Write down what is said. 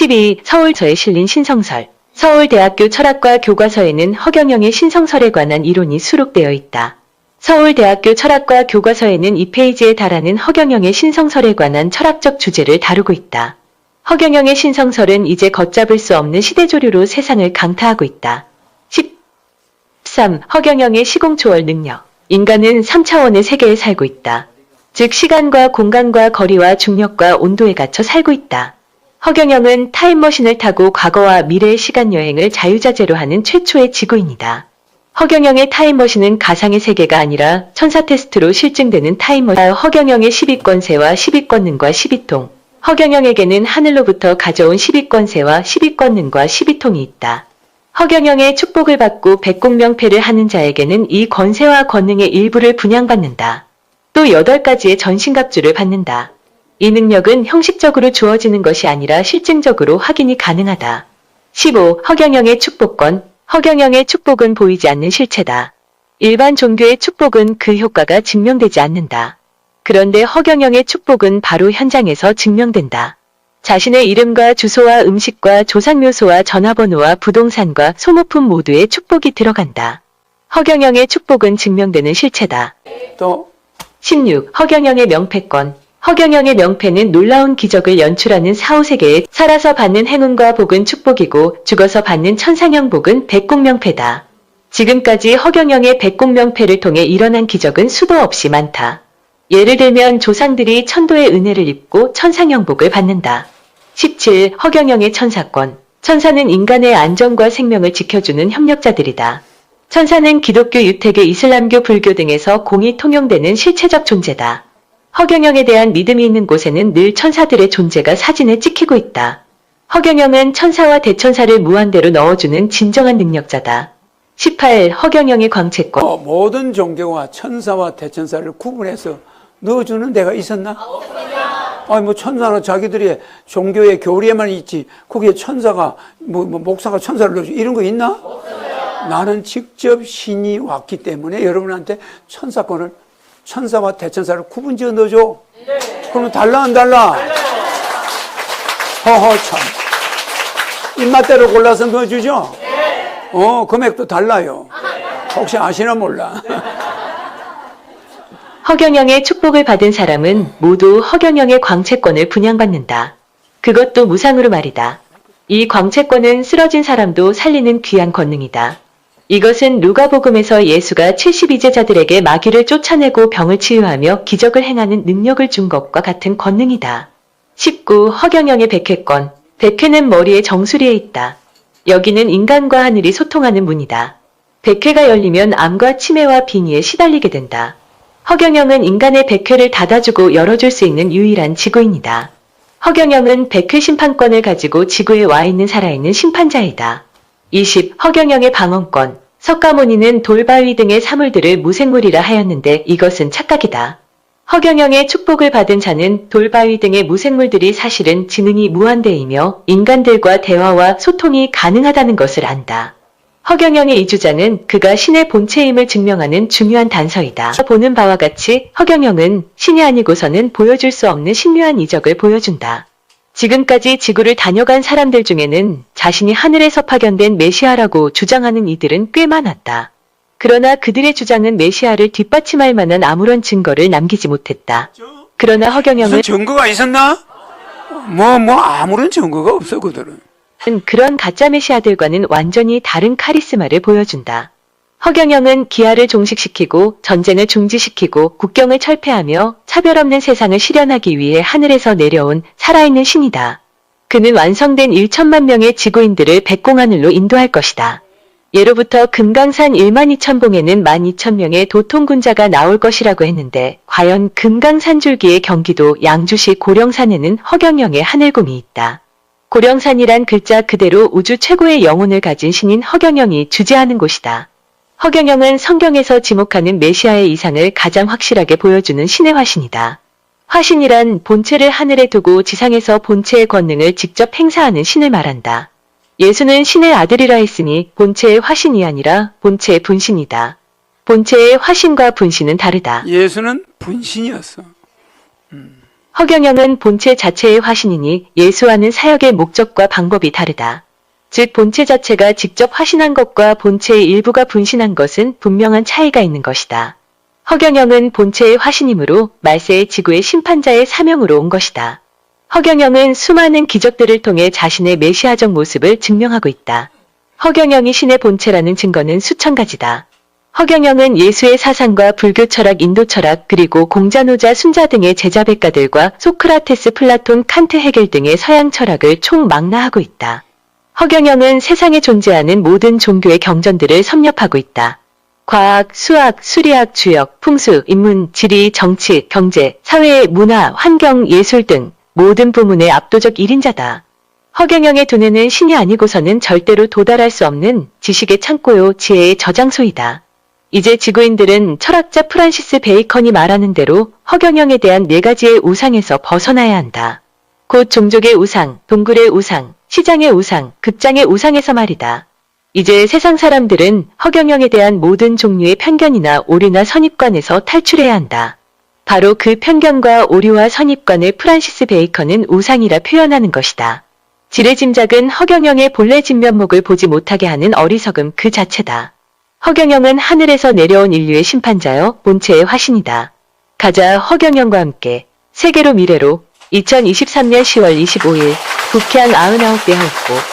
12. 서울서에 실린 신성설. 서울대학교 철학과 교과서에는 허경영의 신성설에 관한 이론이 수록되어 있다. 서울대학교 철학과 교과서에는 2페이지에 달하는 허경영의 신성설에 관한 철학적 주제를 다루고 있다. 허경영의 신성설은 이제 걷잡을 수 없는 시대조류로 세상을 강타하고 있다. 13. 허경영의 시공초월 능력. 인간은 3차원의 세계에 살고 있다. 즉 시간과 공간과 거리와 중력과 온도에 갇혀 살고 있다. 허경영은 타임머신을 타고 과거와 미래의 시간여행을 자유자재로 하는 최초의 지구인이다. 허경영의 타임머신은 가상의 세계가 아니라 천사 테스트로 실증되는 타임머신. 허경영의 12권세와 12권능과 12통. 허경영에게는 하늘로부터 가져온 12권세와 12권능과 12통이 있다. 허경영의 축복을 받고 백공명패를 하는 자에게는 이 권세와 권능의 일부를 분양받는다. 또 8가지의 전신갑주를 받는다. 이 능력은 형식적으로 주어지는 것이 아니라 실증적으로 확인이 가능하다. 15. 허경영의 축복권. 허경영의 축복은 보이지 않는 실체다. 일반 종교의 축복은 그 효과가 증명되지 않는다. 그런데 허경영의 축복은 바로 현장에서 증명된다. 자신의 이름과 주소와 음식과 조상묘소와 전화번호와 부동산과 소모품 모두에 축복이 들어간다. 허경영의 축복은 증명되는 실체다. 또 16. 허경영의 명패권. 허경영의 명패는 놀라운 기적을 연출하는 사후세계에 살아서 받는 행운과 복은 축복이고 죽어서 받는 천상형 복은 백공명패다. 지금까지 허경영의 백공명패를 통해 일어난 기적은 수도 없이 많다. 예를 들면 조상들이 천도의 은혜를 입고 천상형 복을 받는다. 17. 허경영의 천사권. 천사는 인간의 안전과 생명을 지켜주는 협력자들이다. 천사는 기독교, 유태교, 이슬람교, 불교 등에서 공히 통용되는 실체적 존재다. 허경영에 대한 믿음이 있는 곳에는 늘 천사들의 존재가 사진에 찍히고 있다. 허경영은 천사와 대천사를 무한대로 넣어주는 진정한 능력자다. 18. 허경영의 광채권. 모든 종교가 천사와 대천사를 구분해서 넣어주는 데가 있었나? 아니 뭐 천사는 자기들이 종교의 교리에만 있지 거기에 천사가 목사가 천사를 넣어주고 이런 거 있나? 나는 직접 신이 왔기 때문에 여러분한테 천사권을 천사와 대천사를 구분지어 넣어줘. 그러면 달라 안 달라? 허허 참. 입맛대로 골라서 넣어주죠? 금액도 달라요. 혹시 아시나 몰라. 허경영의 축복을 받은 사람은 모두 허경영의 광채권을 분양받는다. 그것도 무상으로 말이다. 이 광채권은 쓰러진 사람도 살리는 귀한 권능이다. 이것은 누가복음에서 예수가 72제자들에게 마귀를 쫓아내고 병을 치유하며 기적을 행하는 능력을 준 것과 같은 권능이다. 19. 허경영의 백회권. 백회는 머리의 정수리에 있다. 여기는 인간과 하늘이 소통하는 문이다. 백회가 열리면 암과 치매와 빙의에 시달리게 된다. 허경영은 인간의 백회를 닫아주고 열어줄 수 있는 유일한 지구인이다. 허경영은 백회 심판권을 가지고 지구에 와 있는 살아있는 심판자이다. 20. 허경영의 방언권. 석가모니는 돌바위 등의 사물들을 무생물이라 하였는데 이것은 착각이다. 허경영의 축복을 받은 자는 돌바위 등의 무생물들이 사실은 지능이 무한대이며 인간들과 대화와 소통이 가능하다는 것을 안다. 허경영의 이 주장은 그가 신의 본체임을 증명하는 중요한 단서이다. 보는 바와 같이 허경영은 신이 아니고서는 보여줄 수 없는 신묘한 이적을 보여준다. 지금까지 지구를 다녀간 사람들 중에는 자신이 하늘에서 파견된 메시아라고 주장하는 이들은 꽤 많았다. 그러나 그들의 주장은 메시아를 뒷받침할 만한 아무런 증거를 남기지 못했다. 그러나 허경영은 무슨 증거가 있었나? 아무런 증거가 없어 그들은. 그런 가짜 메시아들과는 완전히 다른 카리스마를 보여준다. 허경영은 기아를 종식시키고 전쟁을 중지시키고 국경을 철폐하며 차별 없는 세상을 실현하기 위해 하늘에서 내려온 살아있는 신이다. 그는 완성된 1천만 명의 지구인들을 백공하늘로 인도할 것이다. 예로부터 금강산 12,000봉에는 12,000명의 도통군자가 나올 것이라고 했는데 과연 금강산 줄기의 경기도 양주시 고령산에는 허경영의 하늘궁이 있다. 고령산이란 글자 그대로 우주 최고의 영혼을 가진 신인 허경영이 주재하는 곳이다. 허경영은 성경에서 지목하는 메시아의 이상을 가장 확실하게 보여주는 신의 화신이다. 화신이란 본체를 하늘에 두고 지상에서 본체의 권능을 직접 행사하는 신을 말한다. 예수는 신의 아들이라 했으니 본체의 화신이 아니라 본체의 분신이다. 본체의 화신과 분신은 다르다. 예수는 분신이었어. 허경영은 본체 자체의 화신이니 예수와는 사역의 목적과 방법이 다르다. 즉 본체 자체가 직접 화신한 것과 본체의 일부가 분신한 것은 분명한 차이가 있는 것이다. 허경영은 본체의 화신이므로 말세의 지구의 심판자의 사명으로 온 것이다. 허경영은 수많은 기적들을 통해 자신의 메시아적 모습을 증명하고 있다. 허경영이 신의 본체라는 증거는 수천 가지다. 허경영은 예수의 사상과 불교 철학, 인도 철학, 그리고 공자노자, 순자 등의 제자 백가들과 소크라테스, 플라톤, 칸트, 헤겔 등의 서양 철학을 총망라하고 있다. 허경영은 세상에 존재하는 모든 종교의 경전들을 섭렵하고 있다. 과학, 수학, 수리학, 주역, 풍수, 인문, 지리, 정치, 경제, 사회, 문화, 환경, 예술 등 모든 부문의 압도적 1인자다. 허경영의 두뇌는 신이 아니고서는 절대로 도달할 수 없는 지식의 창고요, 지혜의 저장소이다. 이제 지구인들은 철학자 프란시스 베이컨이 말하는 대로 허경영에 대한 4가지의 우상에서 벗어나야 한다. 곧 종족의 우상, 동굴의 우상, 시장의 우상, 극장의 우상에서 말이다. 이제 세상 사람들은 허경영에 대한 모든 종류의 편견이나 오류나 선입관에서 탈출해야 한다. 바로 그 편견과 오류와 선입관을 프란시스 베이컨은 우상이라 표현하는 것이다. 지레짐작은 허경영의 본래 진면목을 보지 못하게 하는 어리석음 그 자체다. 허경영은 하늘에서 내려온 인류의 심판자여 본체의 화신이다. 가자 허경영과 함께 세계로 미래로 2023년 10월 25일 국회안 99대 하고